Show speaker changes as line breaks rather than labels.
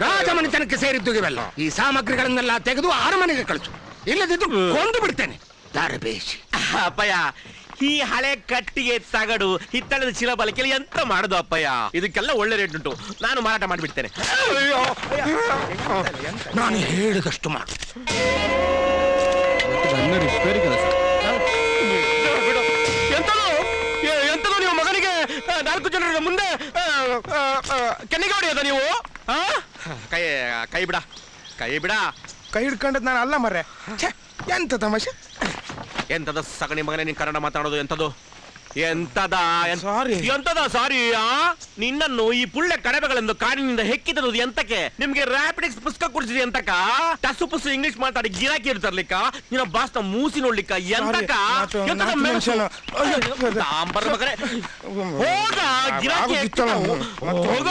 ರಾಜಮನೆತನಕ್ಕೆ ಸೇರಿದ್ದು ಇವೆಲ್ಲ. ಈ ಸಾಮಗ್ರಿಗಳನ್ನೆಲ್ಲ ತೆಗೆದು ಅರಮನೆಗೆ ಕಳಿಸು, ಇಲ್ಲದಿದ್ದು ಕೊಂದು ಬಿಡ್ತೇನೆ. ದಾರಬೇಶಿ
ಅಪ್ಪಯ್ಯ, ಈ ಹಳೆ ಕಟ್ಟಿಗೆ ತಗಡು ಹಿತ್ತಳದ ಚೀಲ ಬಲಕೆಯಲ್ಲಿ ಎಂತ ಮಾಡುದು ಅಪ್ಪಯ್ಯ? ಇದಕ್ಕೆಲ್ಲ ಒಳ್ಳೆ ರೇಟ್ ಉಂಟು, ನಾನು ಮಾರಾಟ ಮಾಡಿಬಿಡ್ತೇನೆ.
ನಾನು ಹೇಳಿದಷ್ಟು ಮಾಡು.
ಎಂತದು ನೀವು ಮಗನಿಗೆ 4 ಜನರ ಮುಂದೆ ಕೆನ್ನಿಗೆ ಹೊಡೆಯೋದ ನೀವು? ಕೈ ಕೈ ಬಿಡ, ಕೈ ಬಿಡ.
ಕೈ ಹಿಡ್ಕೊಂಡದ್ ನಾನು ಅಲ್ಲ ಮರ್ರೆ. ಎಂತ ತಮಾಷೆ?
ಎಂತದ ಸಗಣಿ ಮಗನೇ ನೀನ್ ಕನ್ನಡ ಮಾತಾಡೋದು? ಎಂತದು ಎಂತದ
ಸಾರಿ
ಎಂತದ ಸಾರಿ? ನಿನ್ನನ್ನು ಈ ಪುಳ್ಳೆ ಕಡವೆಗಳೆಂದು ಕಾಡಿನಿಂದ ಹೆಕ್ಕಿದದು ಎಂತಕ್ಕೆ? ನಿಮ್ಗೆ ರ್ಯಾಪಿಡಿಕ್ಸ್ ಪುಸ್ತಕ ಕೊಡಿಸಿದೆ ಎಂತಕ್ಕ? ಟಸು ಪುಸು ಇಂಗ್ಲಿಷ್ ಮಾತಾಡಿ ಗಿರಾಕಿ ಇರ್ತಾರ್ಲಿಕ್ಕ? ನಿನ್ನ ಬಾಸ್ನ ಮೂಸಿ ನೋಡ್ಲಿಕ್ಕ ಎಂತಕ್ಕ? ಮಗನೇ ಹೋಗ ಗಿರಾಕಿ ಹೋಗ.